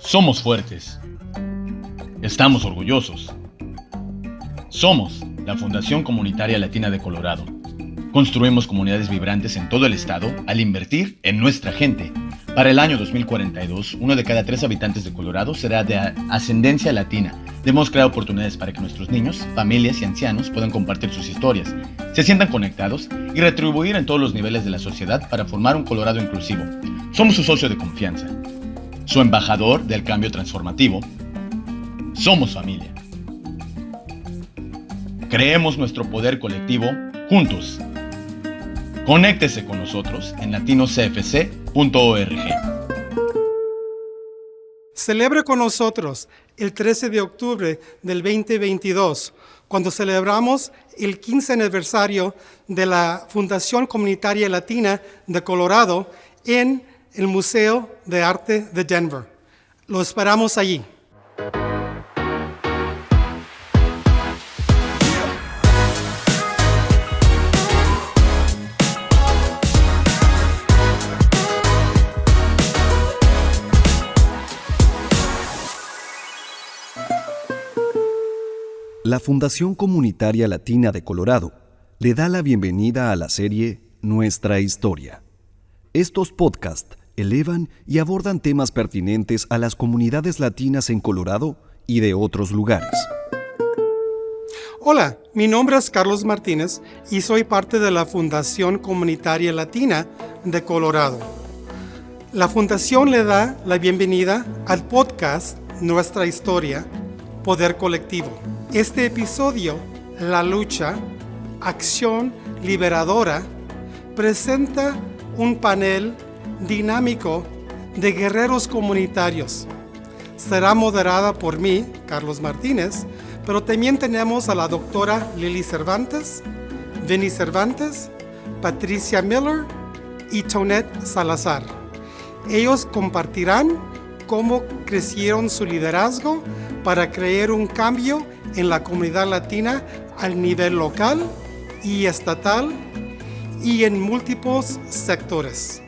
Somos fuertes. Estamos orgullosos. Somos la Fundación Comunitaria Latina de Colorado. Construimos comunidades vibrantes en todo el estado al invertir en nuestra gente. Para el año 2042, 1 de cada 3 habitantes de Colorado será de ascendencia latina. Debemos crear oportunidades para que nuestros niños, familias y ancianos puedan compartir sus historias, se sientan conectados y retribuir en todos los niveles de la sociedad para formar un Colorado inclusivo. Somos su socio de confianza, su embajador del cambio transformativo. Somos familia. Creemos nuestro poder colectivo juntos. Conéctese con nosotros en latinocfc.org. Celebre con nosotros el 13 de octubre del 2022, cuando celebramos el 15 aniversario de la Fundación Comunitaria Latina de Colorado en el Museo de Arte de Denver. Lo esperamos allí. La Fundación Comunitaria Latina de Colorado le da la bienvenida a la serie Nuestra Historia. Estos podcasts elevan y abordan temas pertinentes a las comunidades latinas en Colorado y de otros lugares. Hola, mi nombre es Carlos Martínez y soy parte de la Fundación Comunitaria Latina de Colorado. La Fundación le da la bienvenida al podcast Nuestra Historia, Poder Colectivo. Este episodio, La Lucha, Acción Liberadora, presenta un panel dinámico de guerreros comunitarios. Será moderada por mí, Carlos Martínez, pero también tenemos a la doctora Lili Cervantes, Vinny Cervantes, Patricia Miller y Tonette Salazar. Ellos compartirán cómo crecieron su liderazgo para crear un cambio en la comunidad latina al nivel local y estatal y en múltiples sectores.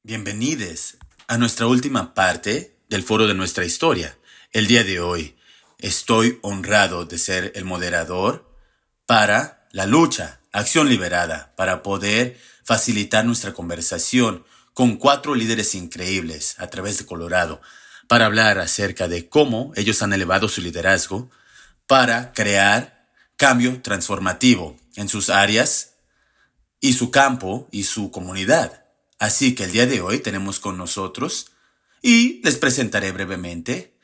Bienvenidos a nuestra última parte del foro de nuestra historia. El día de hoy estoy honrado de ser el moderador para la lucha, acción liberada, para poder facilitar nuestra conversación con 4 líderes increíbles a través de Colorado, para hablar acerca de cómo ellos han elevado su liderazgo para crear cambio transformativo en sus áreas y su campo y su comunidad. Así que el día de hoy tenemos con nosotros, y les presentaré brevemente,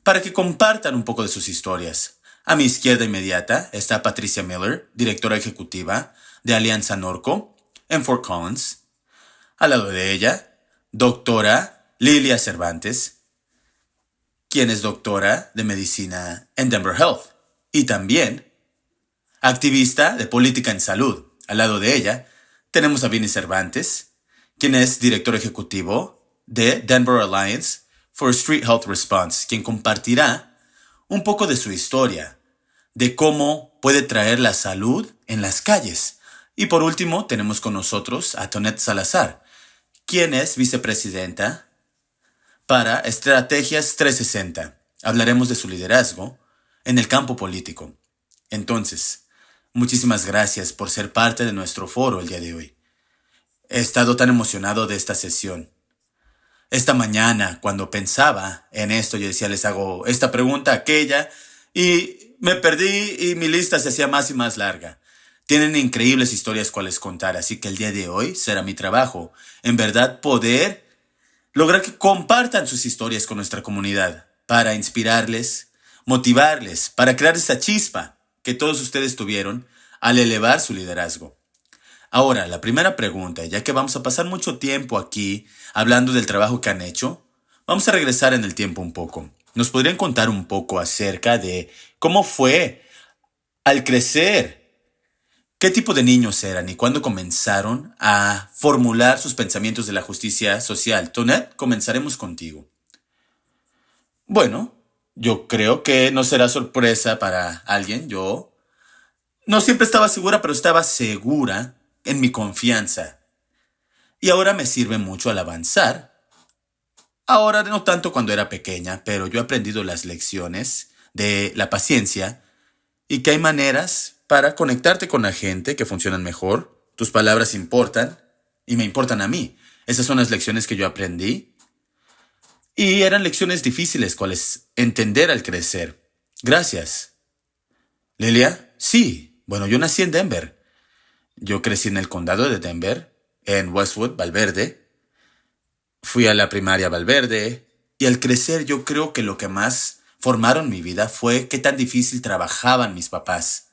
para que compartan un poco de sus historias. A mi izquierda inmediata está Patricia Miller, directora ejecutiva de Alianza Norco en Fort Collins. Al lado de ella, doctora Lilia Cervantes, quien es doctora de medicina en Denver Health. Y también activista de política en salud. Al lado de ella tenemos a Vinny Cervantes, quien es director ejecutivo de Denver Alliance for Street Health Response, quien compartirá un poco de su historia, de cómo puede traer la salud en las calles. Y por último, tenemos con nosotros a Tonette Salazar, quien es vicepresidenta para Estrategias 360. Hablaremos de su liderazgo en el campo político. Entonces, muchísimas gracias por ser parte de nuestro foro el día de hoy. He estado tan emocionado de esta sesión. Esta mañana, cuando pensaba en esto, yo decía, les hago esta pregunta, aquella, y me perdí y mi lista se hacía más y más larga. Tienen increíbles historias cuales contar, así que el día de hoy será mi trabajo, en verdad, poder lograr que compartan sus historias con nuestra comunidad, para inspirarles, motivarles, para crear esa chispa que todos ustedes tuvieron al elevar su liderazgo. Ahora, la primera pregunta, ya que vamos a pasar mucho tiempo aquí hablando del trabajo que han hecho, vamos a regresar en el tiempo un poco. ¿Nos podrían contar un poco acerca de cómo fue al crecer? ¿Qué tipo de niños eran y cuándo comenzaron a formular sus pensamientos de la justicia social? Tonette, comenzaremos contigo. Bueno, Yo creo que no será sorpresa para alguien. Yo no siempre estaba segura, pero estaba segura en mi confianza. Y ahora me sirve mucho al avanzar. Ahora no tanto cuando era pequeña, pero yo he aprendido las lecciones de la paciencia y que hay maneras para conectarte con la gente que funcionan mejor. Tus palabras importan y me importan a mí. Esas son las lecciones que yo aprendí y eran lecciones difíciles, cuales entender al crecer. Gracias. Lilia, sí. Bueno, yo nací en Denver. Yo crecí en el condado de Denver, en Westwood, Valverde. Fui a la primaria Valverde y al crecer yo creo que lo que más formaron mi vida fue qué tan difícil trabajaban mis papás.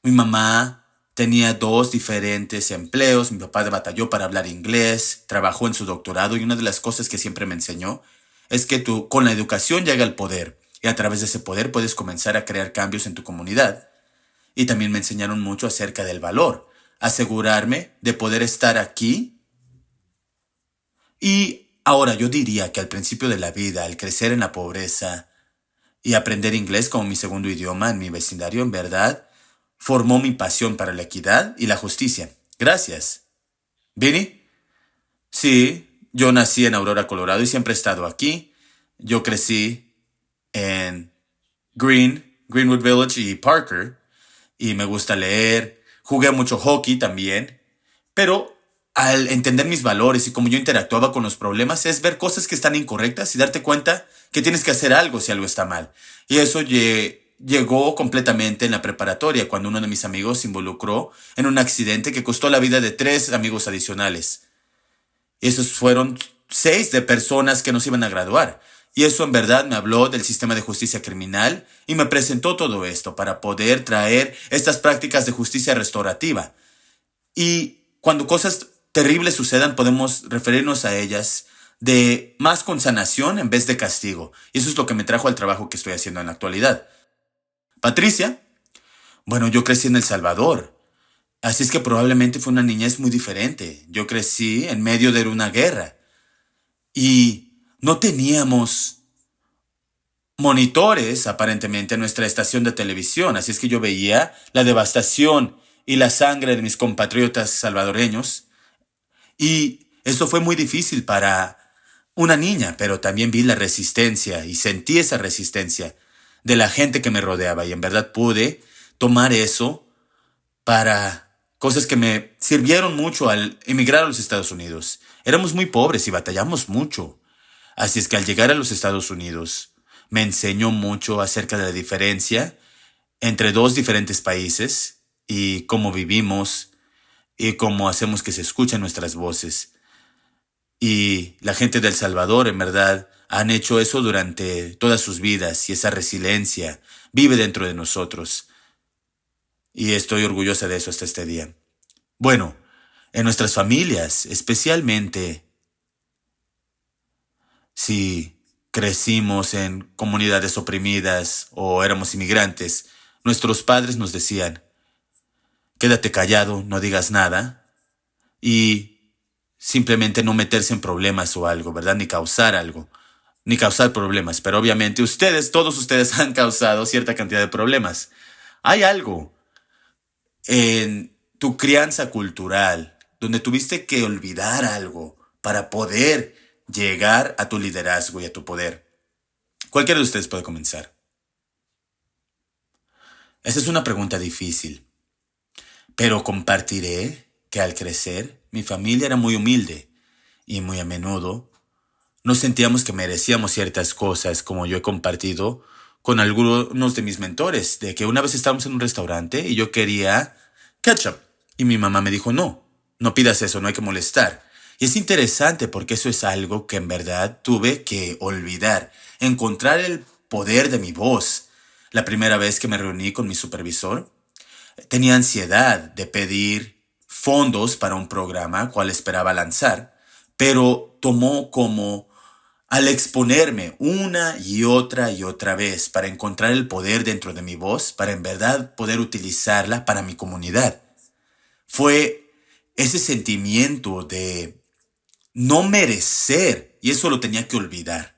Mi mamá tenía 2 diferentes empleos, mi papá batalló para hablar inglés, trabajó en su doctorado y una de las cosas que siempre me enseñó es que tú con la educación llega el poder y a través de ese poder puedes comenzar a crear cambios en tu comunidad. Y también me enseñaron mucho acerca del valor, asegurarme de poder estar aquí. Y ahora yo diría que al principio de la vida, al crecer en la pobreza y aprender inglés como mi segundo idioma en mi vecindario, en verdad, formó mi pasión para la equidad y la justicia. Gracias. ¿Vinny? Sí, yo nací en Aurora, Colorado y siempre he estado aquí. Yo crecí en Greenwood Village y Parker y me gusta leer. Jugué mucho hockey también. Pero al entender mis valores y cómo yo interactuaba con los problemas es ver cosas que están incorrectas y darte cuenta que tienes que hacer algo si algo está mal. Y eso llegó completamente en la preparatoria, cuando uno de mis amigos se involucró en un accidente que costó la vida de 3 amigos adicionales. Y esos fueron 6 de personas que nos iban a graduar. Y eso en verdad me habló del sistema de justicia criminal y me presentó todo esto para poder traer estas prácticas de justicia restaurativa. Y cuando cosas terribles sucedan, podemos referirnos a ellas de más con sanación en vez de castigo. Y eso es lo que me trajo al trabajo que estoy haciendo en la actualidad. Patricia, bueno, yo crecí en El Salvador. Así es que probablemente fue una niñez muy diferente. Yo crecí en medio de una guerra. Y no teníamos monitores, aparentemente, en nuestra estación de televisión. Así es que yo veía la devastación y la sangre de mis compatriotas salvadoreños. Y eso fue muy difícil para una niña, pero también vi la resistencia y sentí esa resistencia de la gente que me rodeaba. Y en verdad pude tomar eso para cosas que me sirvieron mucho al emigrar a los Estados Unidos. Éramos muy pobres y batallamos mucho. Así es que al llegar a los Estados Unidos, me enseñó mucho acerca de la diferencia entre 2 diferentes países y cómo vivimos y cómo hacemos que se escuchen nuestras voces. Y la gente de El Salvador, en verdad, han hecho eso durante todas sus vidas y esa resiliencia vive dentro de nosotros. Y estoy orgullosa de eso hasta este día. Bueno, en nuestras familias, especialmente si crecimos en comunidades oprimidas o éramos inmigrantes, nuestros padres nos decían, quédate callado, no digas nada y simplemente no meterse en problemas o algo, ¿verdad? Ni causar algo, ni causar problemas. Pero obviamente todos ustedes han causado cierta cantidad de problemas. Hay algo en tu crianza cultural donde tuviste que olvidar algo para poder llegar a tu liderazgo y a tu poder. Cualquiera de ustedes puede comenzar. Esa es una pregunta difícil, pero compartiré que al crecer mi familia era muy humilde y muy a menudo nos sentíamos que merecíamos ciertas cosas, como yo he compartido con algunos de mis mentores, de que una vez estábamos en un restaurante y yo quería ketchup y mi mamá me dijo, no pidas eso, no hay que molestar. Y es interesante porque eso es algo que en verdad tuve que olvidar, encontrar el poder de mi voz. La primera vez que me reuní con mi supervisor, tenía ansiedad de pedir fondos para un programa cual esperaba lanzar, pero tomó como al exponerme una y otra vez para encontrar el poder dentro de mi voz, para en verdad poder utilizarla para mi comunidad. Fue ese sentimiento de no merecer, y eso lo tenía que olvidar.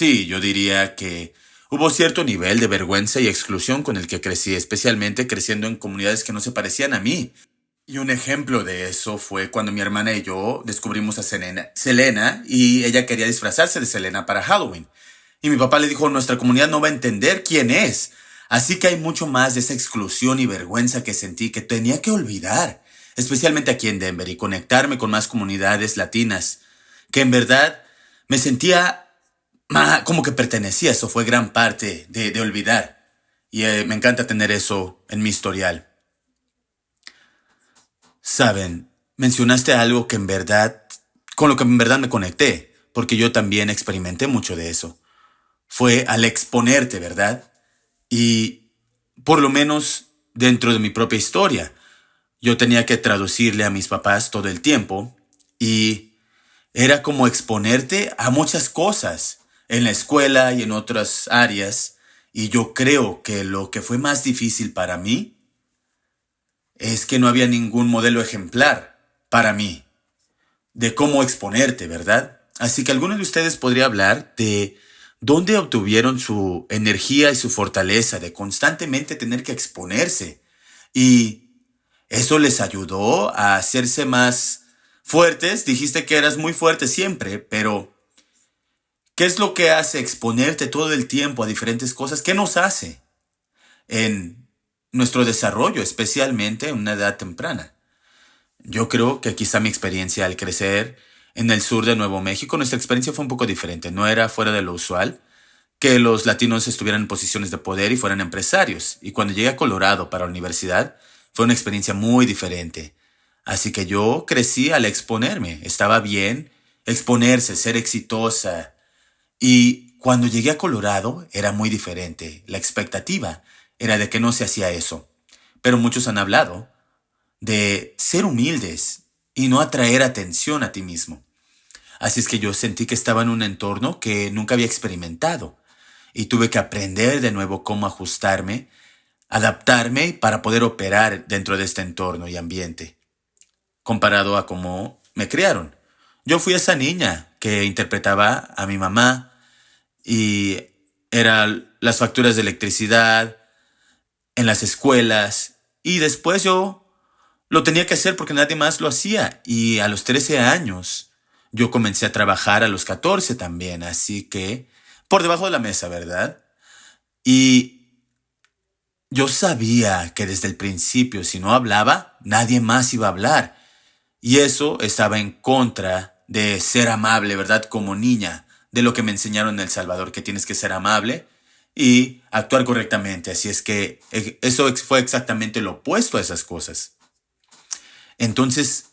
Sí, yo diría que hubo cierto nivel de vergüenza y exclusión con el que crecí, especialmente creciendo en comunidades que no se parecían a mí. Y un ejemplo de eso fue cuando mi hermana y yo descubrimos a Selena y ella quería disfrazarse de Selena para Halloween. Y mi papá le dijo, nuestra comunidad no va a entender quién es. Así que hay mucho más de esa exclusión y vergüenza que sentí que tenía que olvidar, especialmente aquí en Denver, y conectarme con más comunidades latinas, que en verdad me sentía como que pertenecía. Eso fue gran parte de olvidar. Y me encanta tener eso en mi historial. Saben, mencionaste algo que en verdad, con lo que en verdad me conecté, porque yo también experimenté mucho de eso. Fue al exponerte, ¿verdad? Y por lo menos dentro de mi propia historia, yo tenía que traducirle a mis papás todo el tiempo y era como exponerte a muchas cosas en la escuela y en otras áreas. Y yo creo que lo que fue más difícil para mí es que no había ningún modelo ejemplar para mí de cómo exponerte, ¿verdad? Así que alguno de ustedes podría hablar de dónde obtuvieron su energía y su fortaleza de constantemente tener que exponerse. Y eso les ayudó a hacerse más fuertes. Dijiste que eras muy fuerte siempre, pero ¿qué es lo que hace exponerte todo el tiempo a diferentes cosas? ¿Qué nos hace en nuestro desarrollo, especialmente en una edad temprana? Yo creo que quizá mi experiencia al crecer en el sur de Nuevo México, nuestra experiencia fue un poco diferente. No era fuera de lo usual que los latinos estuvieran en posiciones de poder y fueran empresarios. Y cuando llegué a Colorado para la universidad, fue una experiencia muy diferente. Así que yo crecí al exponerme. Estaba bien exponerse, ser exitosa. Y cuando llegué a Colorado era muy diferente. La expectativa era de que no se hacía eso. Pero muchos han hablado de ser humildes y no atraer atención a ti mismo. Así es que yo sentí que estaba en un entorno que nunca había experimentado y tuve que aprender de nuevo cómo ajustarme, adaptarme para poder operar dentro de este entorno y ambiente, comparado a cómo me criaron. Yo fui esa niña que interpretaba a mi mamá y eran las facturas de electricidad en las escuelas y después yo lo tenía que hacer porque nadie más lo hacía. Y a los 13 años, yo comencé a trabajar a los 14 también. Así que, por debajo de la mesa, ¿verdad? Y yo sabía que desde el principio, si no hablaba, nadie más iba a hablar. Y eso estaba en contra de ser amable, ¿verdad? Como niña, de lo que me enseñaron en El Salvador, que tienes que ser amable y actuar correctamente. Así es que eso fue exactamente lo opuesto a esas cosas. Entonces,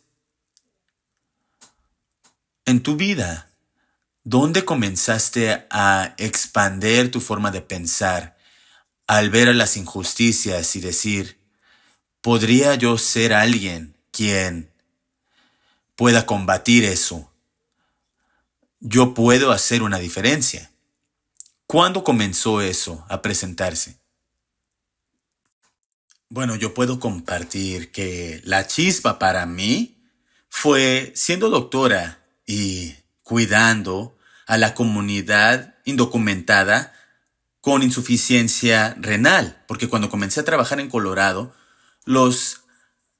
en tu vida, ¿dónde comenzaste a expander tu forma de pensar al ver a las injusticias y decir, ¿podría yo ser alguien quien pueda combatir eso? Yo puedo hacer una diferencia. ¿Cuándo comenzó eso a presentarse? Bueno, yo puedo compartir que la chispa para mí fue siendo doctora y cuidando a la comunidad indocumentada con insuficiencia renal, porque cuando comencé a trabajar en Colorado, los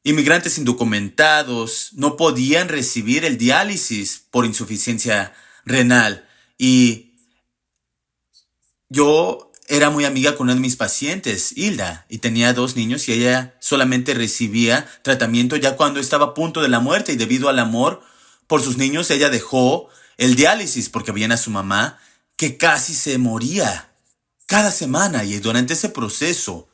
inmigrantes indocumentados no podían recibir el diálisis por insuficiencia renal y yo era muy amiga con una de mis pacientes, Hilda, y tenía 2 niños y ella solamente recibía tratamiento ya cuando estaba a punto de la muerte y debido al amor por sus niños ella dejó el diálisis porque veían a su mamá que casi se moría cada semana y durante ese proceso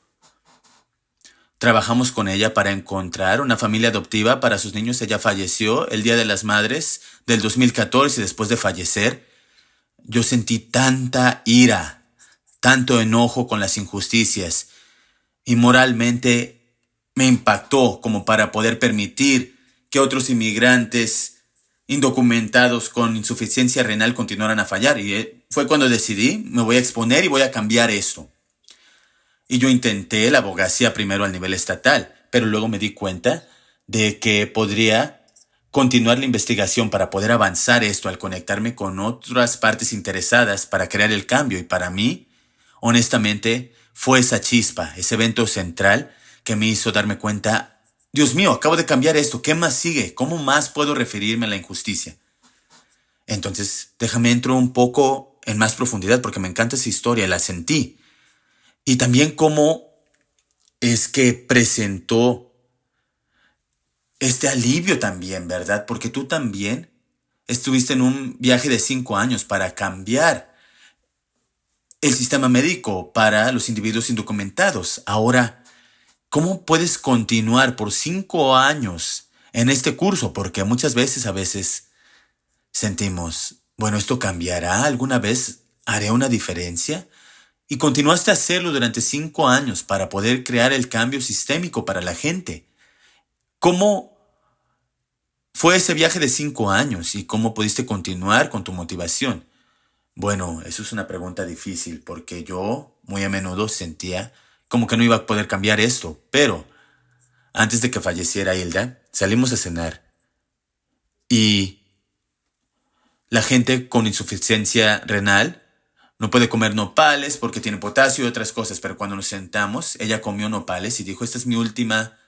trabajamos con ella para encontrar una familia adoptiva para sus niños. Ella falleció el Día de las Madres del 2014 y después de fallecer yo sentí tanta ira, tanto enojo con las injusticias y moralmente me impactó como para poder permitir que otros inmigrantes indocumentados con insuficiencia renal continuaran a fallar. Y fue cuando decidí, me voy a exponer y voy a cambiar esto. Y yo intenté la abogacía primero al nivel estatal, pero luego me di cuenta de que podría continuar la investigación para poder avanzar esto al conectarme con otras partes interesadas para crear el cambio. Y para mí, honestamente, fue esa chispa, ese evento central que me hizo darme cuenta, Dios mío, acabo de cambiar esto, ¿qué más sigue? ¿Cómo más puedo referirme a la injusticia? Entonces, déjame entro un poco en más profundidad porque me encanta esa historia, la sentí. Y también cómo es que presentó este alivio también, ¿verdad? Porque tú también estuviste en un viaje de 5 años para cambiar el sistema médico para los individuos indocumentados. Ahora, ¿cómo puedes continuar por 5 años en este curso? Porque muchas veces, a veces, sentimos, bueno, ¿esto cambiará? ¿Alguna vez haré una diferencia? Y continuaste a hacerlo durante 5 años para poder crear el cambio sistémico para la gente. ¿Cómo fue ese viaje de 5 años y cómo pudiste continuar con tu motivación? Bueno, eso es una pregunta difícil porque yo muy a menudo sentía como que no iba a poder cambiar esto. Pero antes de que falleciera Hilda, salimos a cenar y la gente con insuficiencia renal no puede comer nopales porque tiene potasio y otras cosas, pero cuando nos sentamos, ella comió nopales y dijo, esta es mi última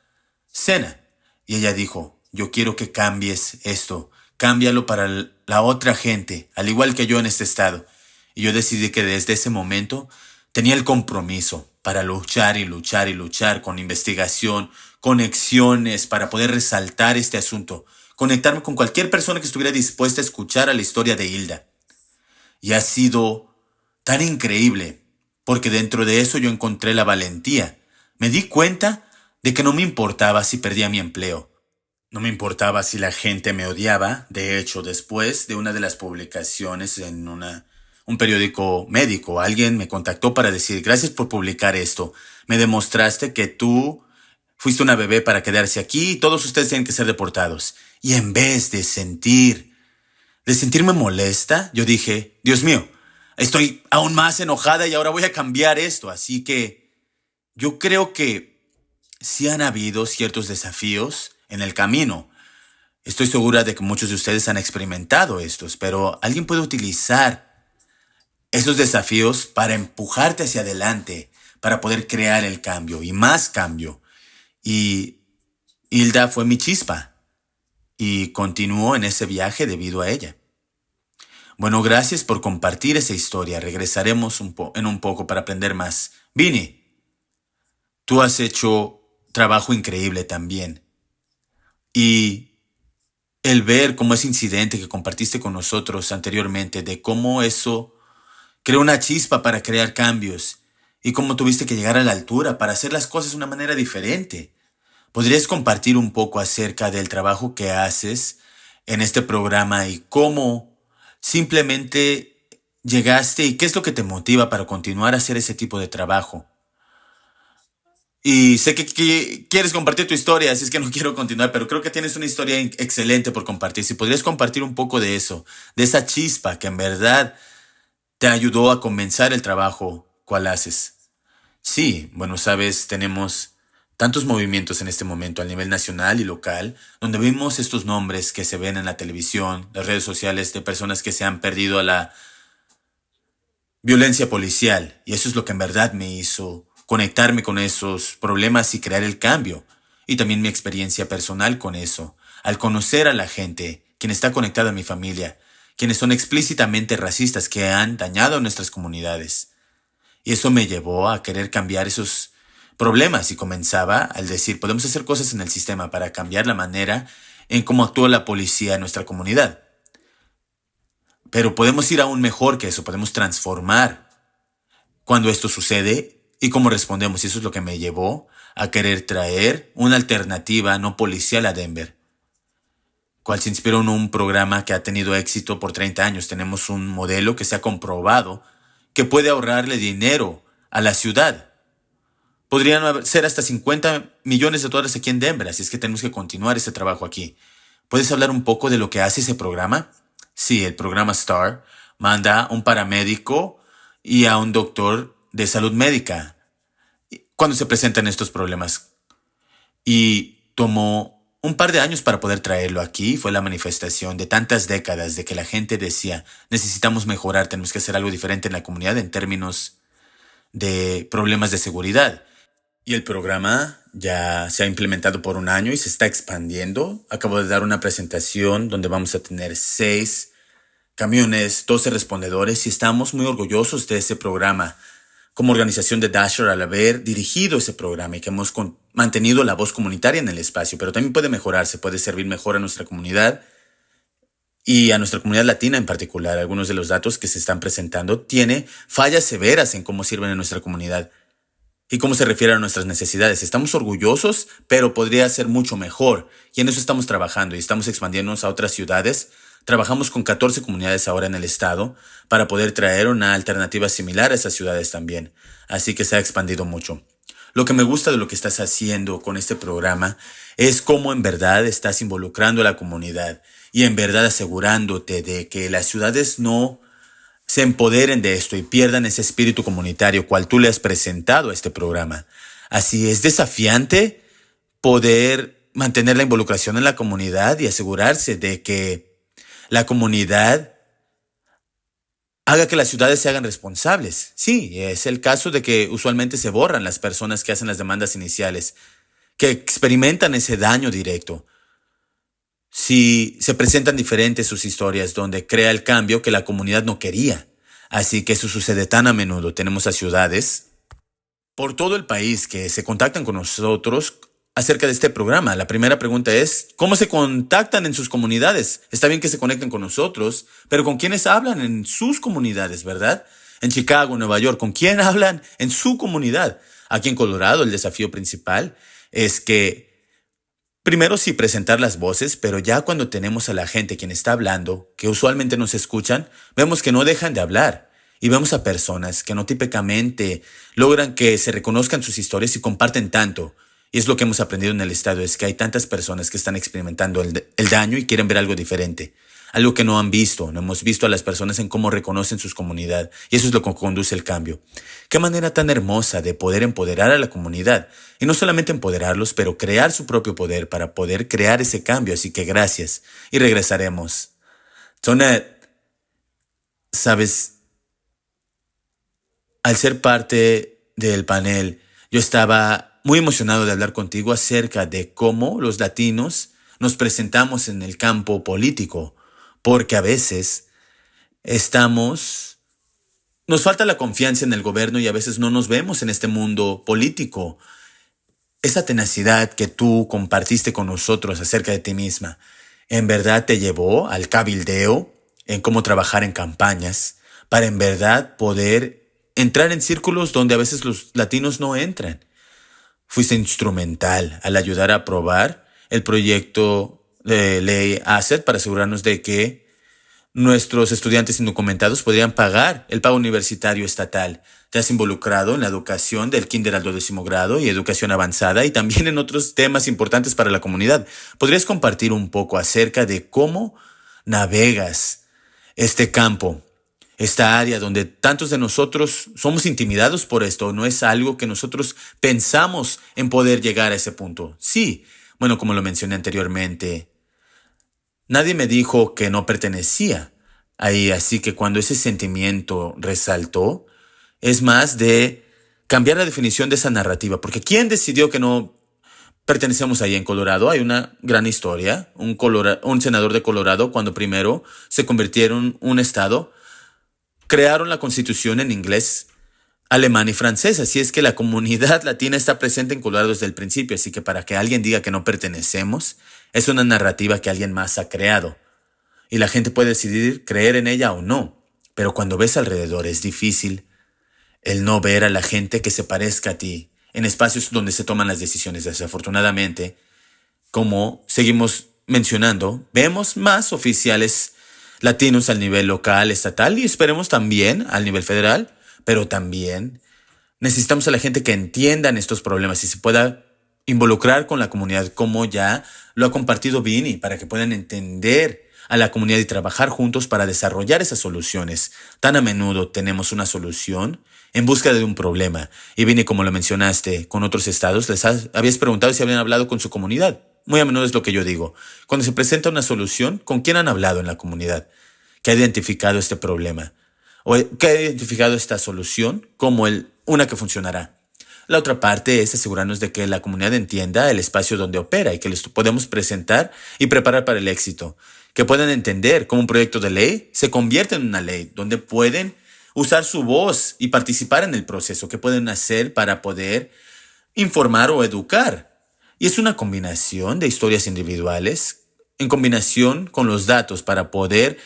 cena. Y ella dijo, yo quiero que cambies esto, cámbialo para la otra gente, al igual que yo en este estado. Y yo decidí que desde ese momento tenía el compromiso para luchar y luchar y luchar con investigación, conexiones, para poder resaltar este asunto, conectarme con cualquier persona que estuviera dispuesta a escuchar a la historia de Hilda. Y ha sido tan increíble, porque dentro de eso yo encontré la valentía. Me di cuenta de que no me importaba si perdía mi empleo. No me importaba si la gente me odiaba. De hecho, después de una de las publicaciones en un periódico médico, alguien me contactó para decir, gracias por publicar esto. Me demostraste que tú fuiste una bebé para quedarse aquí y todos ustedes tienen que ser deportados. Y en vez de sentirme molesta, yo dije, Dios mío, estoy aún más enojada y ahora voy a cambiar esto. Así que yo creo que sí han habido ciertos desafíos en el camino. Estoy segura de que muchos de ustedes han experimentado estos, pero alguien puede utilizar esos desafíos para empujarte hacia adelante, para poder crear el cambio y más cambio. Y Hilda fue mi chispa y continuó en ese viaje debido a ella. Bueno, gracias por compartir esa historia. Regresaremos en un poco para aprender más. Vini, tú has hecho trabajo increíble también. Y el ver cómo ese incidente que compartiste con nosotros anteriormente, de cómo eso creó una chispa para crear cambios y cómo tuviste que llegar a la altura para hacer las cosas de una manera diferente. ¿Podrías compartir un poco acerca del trabajo que haces en este programa y cómo simplemente llegaste y qué es lo que te motiva para continuar a hacer ese tipo de trabajo? Y sé que quieres compartir tu historia, así es que no quiero continuar, pero creo que tienes una historia excelente por compartir. Si podrías compartir un poco de eso, de esa chispa que en verdad te ayudó a comenzar el trabajo cual haces. Sí, bueno, sabes, tenemos tantos movimientos en este momento a nivel nacional y local, donde vimos estos nombres que se ven en la televisión, las redes sociales, de personas que se han perdido a la violencia policial. Y eso es lo que en verdad me hizo conectarme con esos problemas y crear el cambio. Y también mi experiencia personal con eso, al conocer a la gente, quien está conectada a mi familia, quienes son explícitamente racistas, que han dañado a nuestras comunidades. Y eso me llevó a querer cambiar esos problemas y comenzaba al decir, podemos hacer cosas en el sistema para cambiar la manera en cómo actúa la policía en nuestra comunidad. Pero podemos ir aún mejor que eso, podemos transformar cuando esto sucede y cómo respondemos. Y eso es lo que me llevó a querer traer una alternativa no policial a Denver, cual se inspiró en un programa que ha tenido éxito por 30 años. Tenemos un modelo que se ha comprobado que puede ahorrarle dinero a la ciudad. Podrían ser hasta 50 millones de dólares aquí en Denver, así es que tenemos que continuar ese trabajo aquí. ¿Puedes hablar un poco de lo que hace ese programa? Sí, el programa STAR manda a un paramédico y a un doctor de salud médica cuando se presentan estos problemas. Y tomó un par de años para poder traerlo aquí. Fue la manifestación de tantas décadas de que la gente decía, necesitamos mejorar, tenemos que hacer algo diferente en la comunidad en términos de problemas de seguridad. Y el programa ya se ha implementado por un año y se está expandiendo. Acabo de dar una presentación donde vamos a tener 6 camiones, 12 respondedores y estamos muy orgullosos de ese programa como organización de Dasher al haber dirigido ese programa y que hemos mantenido la voz comunitaria en el espacio, pero también puede mejorarse, puede servir mejor a nuestra comunidad y a nuestra comunidad latina en particular. Algunos de los datos que se están presentando tiene fallas severas en cómo sirven en nuestra comunidad y cómo se refiere a nuestras necesidades. Estamos orgullosos, pero podría ser mucho mejor y en eso estamos trabajando y estamos expandiéndonos a otras ciudades. Trabajamos con 14 comunidades ahora en el estado para poder traer una alternativa similar a esas ciudades también. Así que se ha expandido mucho. Lo que me gusta de lo que estás haciendo con este programa es cómo en verdad estás involucrando a la comunidad y en verdad asegurándote de que las ciudades no se empoderen de esto y pierdan ese espíritu comunitario cual tú le has presentado a este programa. Así es desafiante poder mantener la involucración en la comunidad y asegurarse de que la comunidad haga que las ciudades se hagan responsables. Sí, es el caso de que usualmente se borran las personas que hacen las demandas iniciales, que experimentan ese daño directo. Si se presentan diferentes sus historias donde crea el cambio que la comunidad no quería. Así que eso sucede tan a menudo. Tenemos a ciudades por todo el país que se contactan con nosotros acerca de este programa. La primera pregunta es, ¿cómo se contactan en sus comunidades? Está bien que se conecten con nosotros, pero ¿con quiénes hablan en sus comunidades, verdad? En Chicago, Nueva York, ¿con quién hablan en su comunidad? Aquí en Colorado, el desafío principal es que primero sí presentar las voces, pero ya cuando tenemos a la gente quien está hablando, que usualmente nos escuchan, vemos que no dejan de hablar. Y vemos a personas que no típicamente logran que se reconozcan sus historias y comparten tanto. Y es lo que hemos aprendido en el estado, es que hay tantas personas que están experimentando el daño y quieren ver algo diferente. Algo que no han visto, no hemos visto a las personas en cómo reconocen sus comunidades. Y eso es lo que conduce el cambio. Qué manera tan hermosa de poder empoderar a la comunidad. Y no solamente empoderarlos, pero crear su propio poder para poder crear ese cambio. Así que gracias. Y regresaremos. Tonet, sabes, al ser parte del panel, yo estaba muy emocionado de hablar contigo acerca de cómo los latinos nos presentamos en el campo político, porque a veces nos falta la confianza en el gobierno y a veces no nos vemos en este mundo político. Esa tenacidad que tú compartiste con nosotros acerca de ti misma, ¿en verdad te llevó al cabildeo en cómo trabajar en campañas para en verdad poder entrar en círculos donde a veces los latinos no entran? Fuiste instrumental al ayudar a aprobar el proyecto de ley ASSET para asegurarnos de que nuestros estudiantes indocumentados podrían pagar el pago universitario estatal. Te has involucrado en la educación del kinder al 12º grado y educación avanzada y también en otros temas importantes para la comunidad. ¿Podrías compartir un poco acerca de cómo navegas este campo? Esta área donde tantos de nosotros somos intimidados por esto, no es algo que nosotros pensamos en poder llegar a ese punto. Sí, bueno, como lo mencioné anteriormente, nadie me dijo que no pertenecía ahí, así que cuando ese sentimiento resaltó, es más de cambiar la definición de esa narrativa, porque ¿quién decidió que no pertenecemos ahí en Colorado? Hay una gran historia, un senador de Colorado, cuando primero se convirtieron en un estado, crearon la constitución en inglés, alemán y francés, así es que la comunidad latina está presente en Colorado desde el principio, así que para que alguien diga que no pertenecemos, es una narrativa que alguien más ha creado. Y la gente puede decidir creer en ella o no, pero cuando ves alrededor es difícil el no ver a la gente que se parezca a ti en espacios donde se toman las decisiones. Desafortunadamente, como seguimos mencionando, vemos más oficiales latinos al nivel local, estatal y esperemos también al nivel federal, pero también necesitamos a la gente que entiendan estos problemas y se pueda involucrar con la comunidad como ya lo ha compartido Vini, para que puedan entender a la comunidad y trabajar juntos para desarrollar esas soluciones. Tan a menudo tenemos una solución en búsqueda de un problema. Y Vini, como lo mencionaste, con otros estados, habías preguntado si habían hablado con su comunidad. muy a menudo es lo que yo digo. Cuando se presenta una solución, ¿con quién han hablado en la comunidad que ha identificado este problema? O que ha identificado esta solución como una que funcionará. La otra parte es asegurarnos de que la comunidad entienda el espacio donde opera y que les podemos presentar y preparar para el éxito. Que puedan entender cómo un proyecto de ley se convierte en una ley, donde pueden usar su voz y participar en el proceso. ¿Qué pueden hacer para poder informar o educar? Y es una combinación de historias individuales en combinación con los datos para poder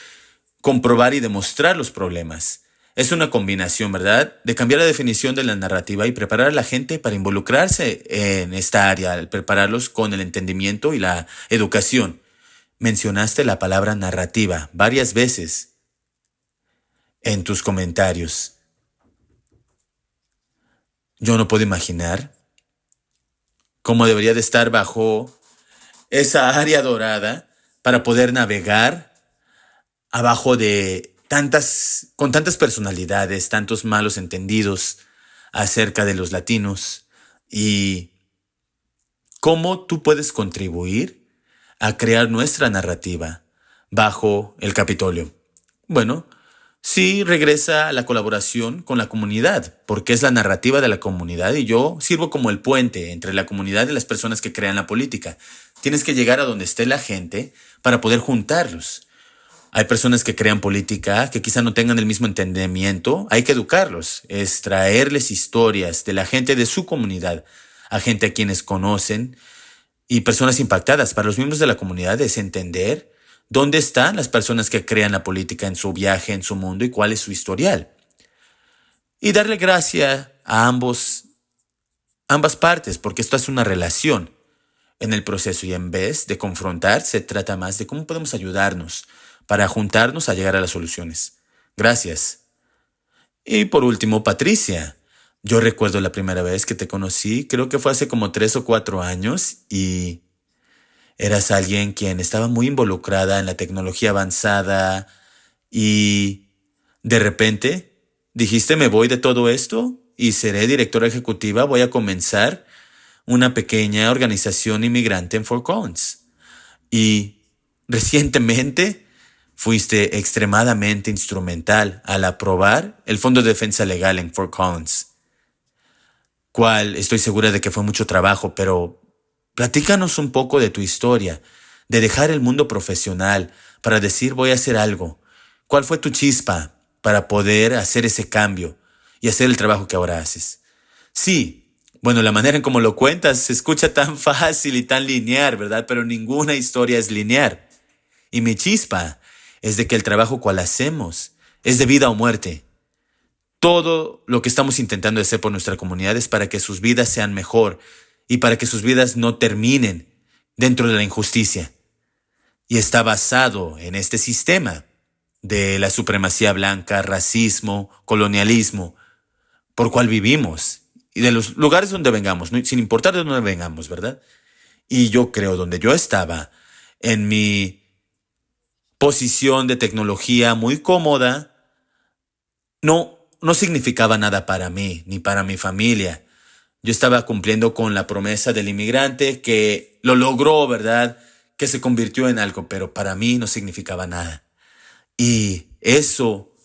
comprobar y demostrar los problemas. Es una combinación, ¿verdad?, de cambiar la definición de la narrativa y preparar a la gente para involucrarse en esta área, prepararlos con el entendimiento y la educación. Mencionaste la palabra narrativa varias veces en tus comentarios. Yo no puedo imaginar cómo debería de estar bajo esa área dorada para poder navegar abajo de con tantas personalidades, tantos malos entendidos acerca de los latinos, y cómo tú puedes contribuir a crear nuestra narrativa bajo el Capitolio. Bueno, sí regresa a la colaboración con la comunidad, porque es la narrativa de la comunidad y yo sirvo como el puente entre la comunidad y las personas que crean la política. Tienes que llegar a donde esté la gente para poder juntarlos. Hay personas que crean política que quizá no tengan el mismo entendimiento. Hay que educarlos, es traerles historias de la gente de su comunidad, a gente a quienes conocen y personas impactadas. Para los miembros de la comunidad es entender dónde están las personas que crean la política en su viaje, en su mundo y cuál es su historial. Y darle gracia a ambas partes, porque esto es una relación en el proceso y en vez de confrontar, se trata más de cómo podemos ayudarnos para juntarnos a llegar a las soluciones. Gracias. Y por último, Patricia. Yo recuerdo la primera vez que te conocí, creo que fue hace como 3 o 4 años, y eras alguien quien estaba muy involucrada en la tecnología avanzada y de repente dijiste, me voy de todo esto y seré directora ejecutiva, voy a comenzar una pequeña organización inmigrante en Fort Collins. Y recientemente fuiste extremadamente instrumental al aprobar el Fondo de Defensa Legal en Fort Collins, cual estoy segura de que fue mucho trabajo, pero platícanos un poco de tu historia, de dejar el mundo profesional para decir voy a hacer algo. ¿Cuál fue tu chispa para poder hacer ese cambio y hacer el trabajo que ahora haces? Sí, bueno, la manera en cómo lo cuentas se escucha tan fácil y tan lineal, ¿verdad? Pero ninguna historia es lineal. Y mi chispa es de que el trabajo cual hacemos es de vida o muerte. Todo lo que estamos intentando hacer por nuestra comunidad es para que sus vidas sean mejor y para que sus vidas no terminen dentro de la injusticia. Y está basado en este sistema de la supremacía blanca, racismo, colonialismo, por cual vivimos y de los lugares donde vengamos, sin importar de dónde vengamos, ¿verdad? Y yo creo donde yo estaba, en mi posición de tecnología muy cómoda, no significaba nada para mí, ni para mi familia. Yo estaba cumpliendo con la promesa del inmigrante que lo logró, ¿verdad? Que se convirtió en algo, pero para mí no significaba nada. Y eso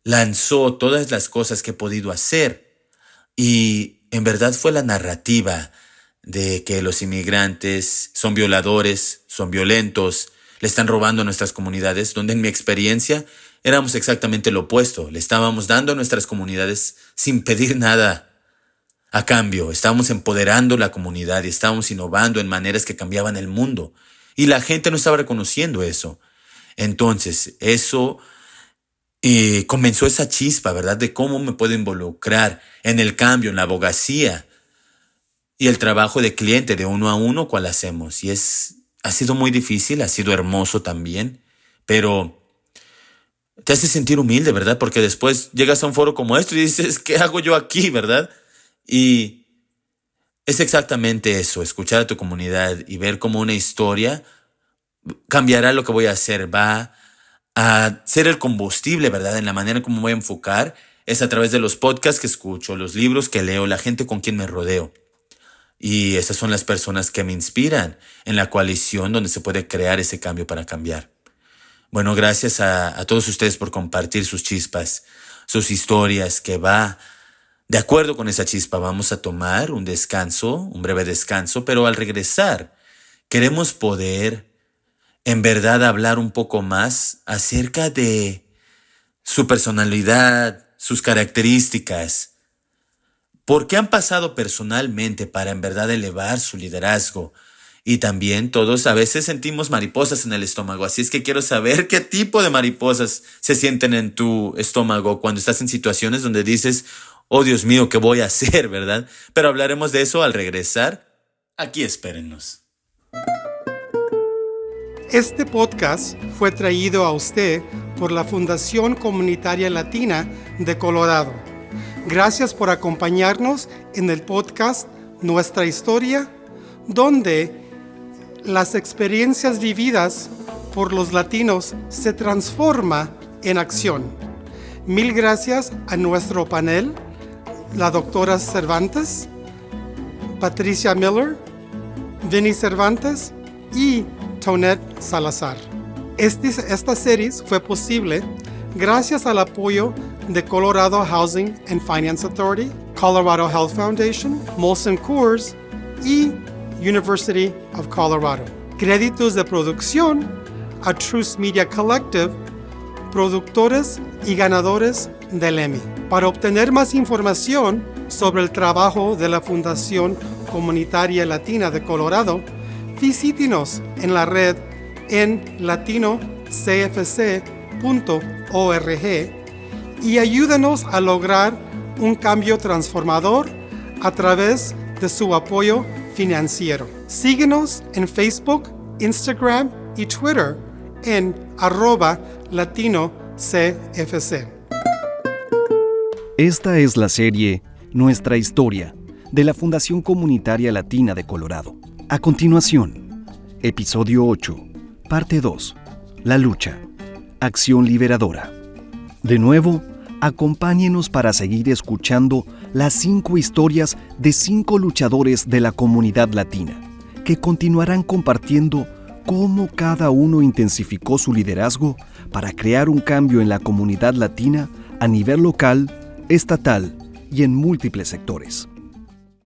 lanzó todas las cosas que he podido hacer. Y en verdad fue la narrativa de que los inmigrantes son violadores, son violentos, le están robando a nuestras comunidades, donde en mi experiencia éramos exactamente lo opuesto. Le estábamos dando a nuestras comunidades sin pedir nada a cambio. Estábamos empoderando la comunidad y estábamos innovando en maneras que cambiaban el mundo. Y la gente no estaba reconociendo eso. Entonces, eso comenzó esa chispa, ¿verdad? De cómo me puedo involucrar en el cambio, en la abogacía y el trabajo de cliente de uno a uno, cual hacemos. Y ha sido muy difícil, ha sido hermoso también, pero te hace sentir humilde, ¿verdad? Porque después llegas a un foro como esto y dices, ¿qué hago yo aquí, verdad? Y es exactamente eso, escuchar a tu comunidad y ver cómo una historia cambiará lo que voy a hacer, va a ser el combustible, ¿verdad? En la manera en cómo voy a enfocar es a través de los podcasts que escucho, los libros que leo, la gente con quien me rodeo. Y esas son las personas que me inspiran en la coalición donde se puede crear ese cambio para cambiar. Bueno, gracias a todos ustedes por compartir sus chispas, sus historias, que va de acuerdo con esa chispa. Vamos a tomar un descanso, un breve descanso, pero al regresar queremos poder en verdad hablar un poco más acerca de su personalidad, sus características, por qué han pasado personalmente para en verdad elevar su liderazgo. Y también todos a veces sentimos mariposas en el estómago, así es que quiero saber qué tipo de mariposas se sienten en tu estómago cuando estás en situaciones donde dices, oh Dios mío, ¿qué voy a hacer, verdad? Pero hablaremos de eso al regresar. Aquí espérennos. Este podcast fue traído a usted por la Fundación Comunitaria Latina de Colorado. Gracias por acompañarnos en el podcast Nuestra Historia, donde las experiencias vividas por los latinos se transforman en acción. Mil gracias a nuestro panel, la doctora Cervantes, Patricia Miller, Vinny Cervantes y Tonette Salazar. Esta serie fue posible gracias al apoyo de Colorado Housing and Finance Authority, Colorado Health Foundation, Molson Coors y University of Colorado. Créditos de producción a Truce Media Collective, productores y ganadores del Emmy. Para obtener más información sobre el trabajo de la Fundación Comunitaria Latina de Colorado, visítenos en la red en latinocfc.org y ayúdenos a lograr un cambio transformador a través de su apoyo financiero. Síguenos en Facebook, Instagram y Twitter en @latinocfc. Esta es la serie Nuestra Historia de la Fundación Comunitaria Latina de Colorado. A continuación, episodio 8, parte 2, La lucha, acción liberadora. De nuevo, acompáñenos para seguir escuchando las 5 historias de 5 luchadores de la comunidad latina, que continuarán compartiendo cómo cada uno intensificó su liderazgo para crear un cambio en la comunidad latina a nivel local, estatal y en múltiples sectores.